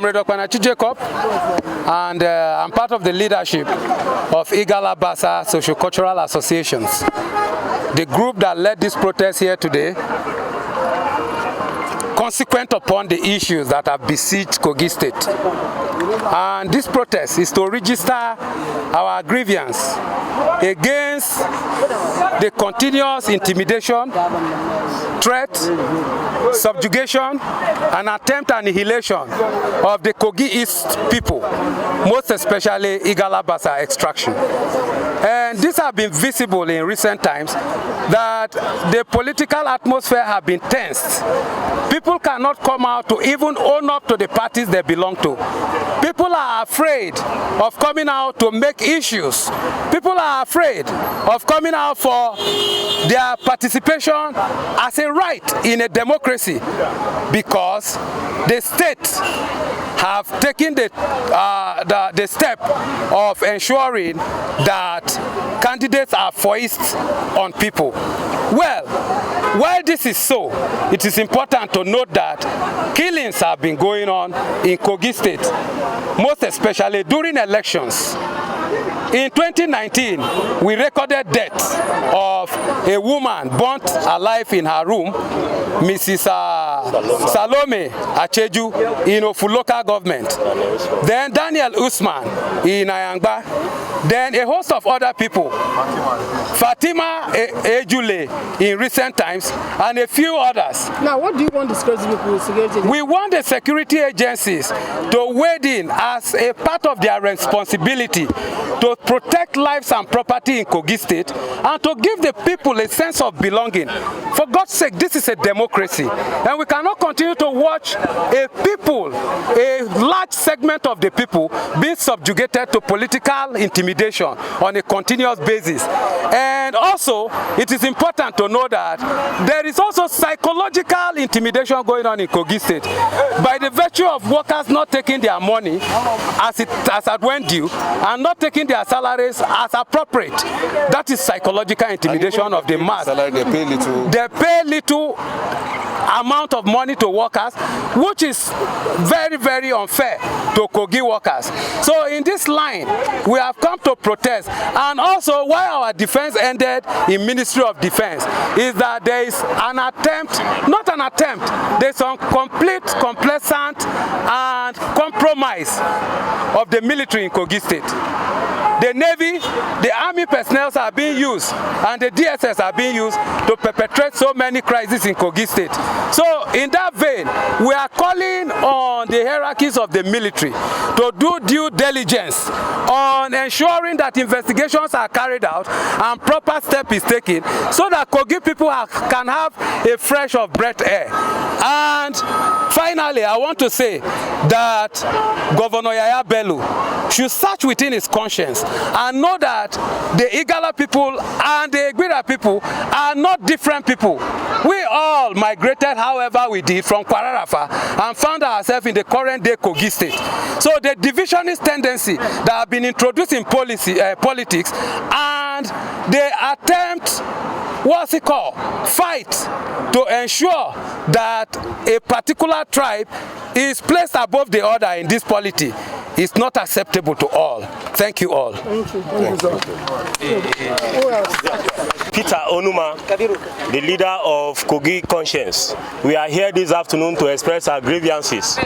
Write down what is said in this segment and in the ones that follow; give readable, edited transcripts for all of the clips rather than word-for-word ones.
Comrade Okwanachi Jacob, and I'm part of the leadership of Igala Basa Socio-Cultural Associations, the group that led this protest here today, consequent upon the issues that have besieged Kogi State. And this protest is to register our grievance against the continuous intimidation, threat, subjugation, and attempt annihilation of the Kogi East people, most especially Igala Basa extraction. And this has been visible in recent times that the political atmosphere has been tensed. People cannot come out to even own up to the parties they belong to. People are afraid of coming out to make issues. People are afraid of coming out for their participation as a right in a democracy because the state have taken the step of ensuring that candidates are foist on people. Well, while this is so, it is important to note that killings have been going on in Kogi State, most especially during elections. In 2019, we recorded death of a woman burnt alive in her room, Mrs. Salome Acheju in Ofu local government. Then Daniel Usman in Ayangba. Then a host of other people, Fatima Ejule in recent times, and a few others. Now, what do you want the security people to do? We want the security agencies to wade in as a part of their responsibility to protect lives and property in Kogi State and to give the people a sense of belonging. For God's sake, this is a democracy, and we cannot continue to watch a large segment of the people being subjugated to political intimidation on a continuous basis. And also, it is important to know that there is also psychological intimidation going on in Kogi State by the virtue of workers not taking their money as at when due and not taking their salaries as appropriate. That is psychological intimidation of the mass. They pay little amount of money to workers, which is very, very unfair to Kogi workers. So in this line, we have come to protest. And also, why our defense ended in Ministry of Defense is that there is an attempt, not an attempt, there's some complete, complacent and compromise of the military in Kogi State. The Navy, the Army personnel are being used, and the DSS are being used to perpetrate so many crises in Kogi State. So, in that vein, we are calling on the hierarchies of the military to do due diligence on ensuring that investigations are carried out and proper step is taken so that Kogi people can have a fresh of breath air. And finally, I want to say that Governor Yahaya Bello should search within his conscience and know that the Igala people and the Egbira people are not different people. We all migrated, however we did, from Kwararafa and found ourselves in the current day Kogi State. So the divisionist tendency that have been introduced in politics and the attempt, what's it called, fight to ensure that a particular tribe is placed above the other in this polity is not acceptable to all. Thank you all. Thank you. Peter Onuma, the leader of Kogi Conscience. We are here this afternoon to express our grievances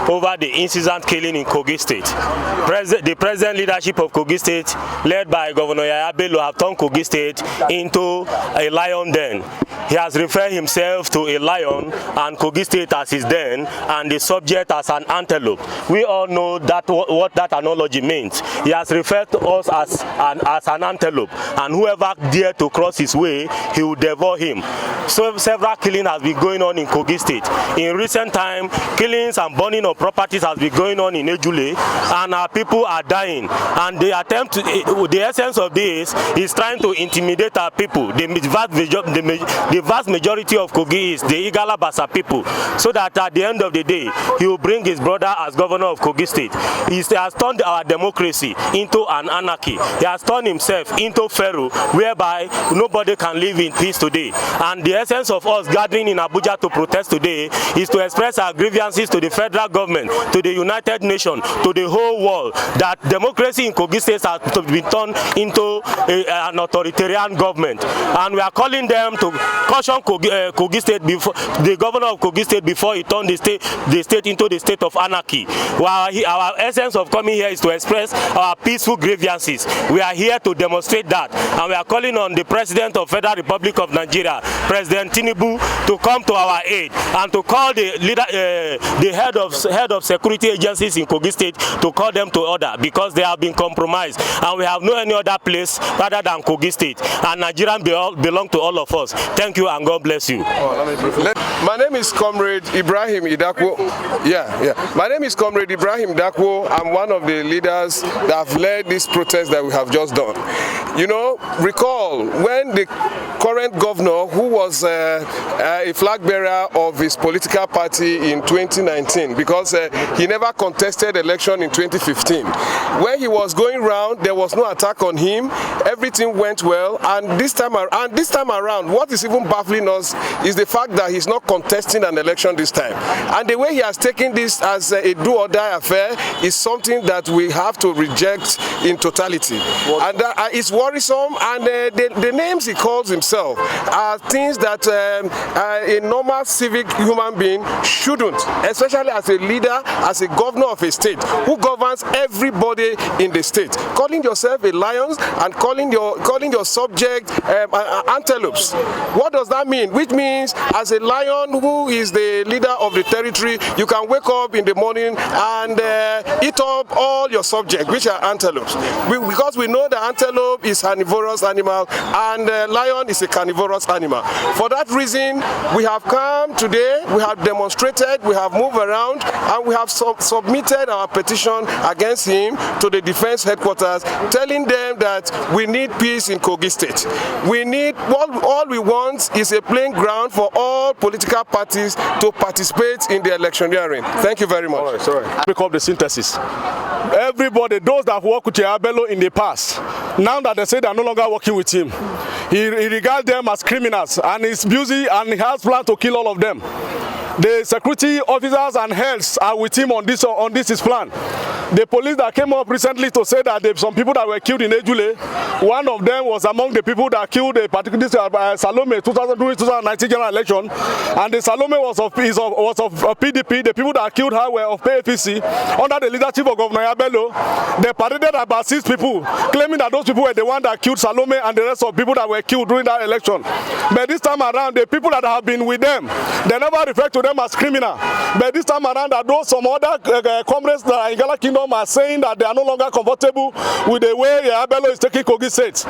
over the incessant killing in Kogi State. The present leadership of Kogi State, led by Governor Yahaya Bello, have turned Kogi State into a lion den. He has referred himself to a lion and Kogi State as his den and the subject as an antelope. We all know that what that analogy means. He has referred to us as an antelope, and whoever dare to cross his way, he will devour him. So several killings has been going on in Kogi State. In recent time, killings and burning of properties has been going on in Ejule, and our people are dying. And the essence of this is trying to intimidate our people. The the vast majority of Kogi is the Igala Basa people, so that at the end of the day, he will bring his brother as governor of Kogi State. He has turned our democracy into an anarchy. He has turned himself into Pharaoh, whereby nobody can live in peace today. And the essence of us gathering in Abuja to protest today is to express our grievances to the federal government, to the United Nations, to the whole world, that democracy in Kogi State has been turned into an authoritarian government. And we are calling them to caution Kogi State, before the governor of Kogi State, before he turned the state into the state of anarchy. Our essence of coming here is to express our peaceful grievances. We are here to demonstrate that, and we are calling on the President of Federal Republic of Nigeria, President Tinubu, to come to our aid and to call the head of security agencies in Kogi State to call them to order, because they have been compromised, and we have no any other place rather than Kogi State, and Nigerians belong to all of us. Thank you, and God bless you. My name is Comrade Ibrahim Idakwo. My name is Comrade Ibrahim Idakwo. I'm one of the leaders that have led this protest that we have just done. You know, recall when the current governor, who was a flag bearer of his political party in 2019, because he never contested election in 2015. When he was going round, there was no attack on him. Everything went well, and this time around, what is even baffling us is the fact that he's not contesting an election this time. And the way he has taken this as a do-or-die affair is something that we have to reject in totality. And it's worrisome, and the names he calls himself are things that a normal civic human being shouldn't, especially as a leader, as a governor of a state who governs everybody in the state. Calling yourself a lion and calling your subject antelopes. What does that mean? Which means, as a lion who is the leader of the territory, you can wake up in the morning and eat up all your subjects, which are antelopes. Because we know that antelope is an herbivorous animal and lion is a carnivorous animal. For that reason, we have come today, we have demonstrated, we have moved around, and we have submitted our petition against him to the defense headquarters, telling them that we need peace in Kogi State. We need, all we want is a playing ground for all political parties to participate in the electioneering. Thank you very much. All right, sorry. Pick up the synthesis. Everybody, those that have worked with Yahaya Bello in the past, now that they say they are no longer working with him, he regards them as criminals, and he's busy and he has plans to kill all of them. The security officers and heads are with him on this his plan. The police that came up recently to say that there some people that were killed in Ejule, one of them was among the people that killed a particular Salome 2019 general election, and the Salome was of PDP. The people that killed her were of PAPC under the leadership of Governor Yahaya Bello. They paraded about 6 people, claiming that those people were the one that killed Salome and the rest of people that were killed during that election. But this time around, the people that have been with them, they never refer to them as criminal. But this time around, that those some other comrades that are in Igala Kingdom are saying that they are no longer comfortable with the way Yahaya Bello is taking Kogi State.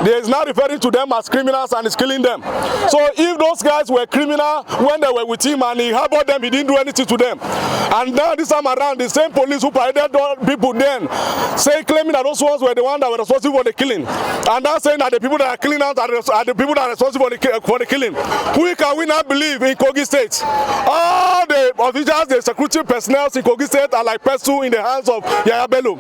They is now referring to them as criminals and is killing them. So if those guys were criminal when they were with him and he harbored them, he didn't do anything to them. And now this time around, the same police who paraded people then, claiming that those ones were the ones that were responsible for the killing. And now saying that the people that are killing us are the people that are responsible for the killing. Who can we not believe in Kogi State? All the officials, the security personnel in Kogi State are like pencil in the hands of Yahaya Bello.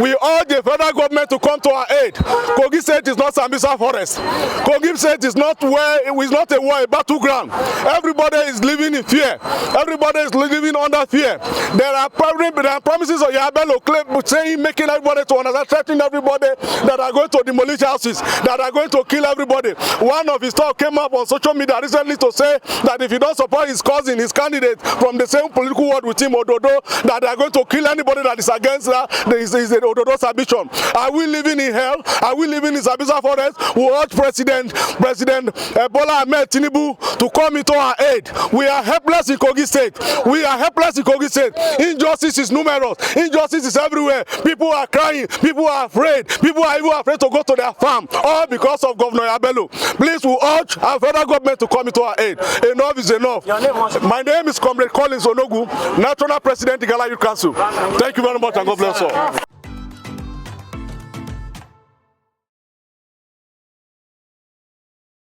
We urge the federal government to come to our aid. Kogi State is not Sambisa Forest. Kogi State is not a war, a battleground. Everybody is living in fear. Everybody is living under fear. There are promises of Yahaya Bello saying, making everybody to understand, threatening everybody that are going to demolish houses, that are going to kill everybody. One of his talk came up on social media recently to say that if you don't support his cousin, his candidate from the same political world with him, Ododo, that they are going to kill anybody that is against Ododo's ambition. Are we living in hell? Are we living in Sambisa Forest? We urge President Bola Ahmed Tinubu to come into our aid. We are helpless in Kogi State. We are helpless in Kogi State. Injustice is numerous. Injustice is everywhere. People are crying. People are afraid. People are even afraid to go to their farm, all because of Governor Yahaya Bello. Please, we urge our federal government to come into our aid. Enough is enough. My name is Comrade Collins Onogu, National President, Igala Youth Council. Thank you very much, and God bless all.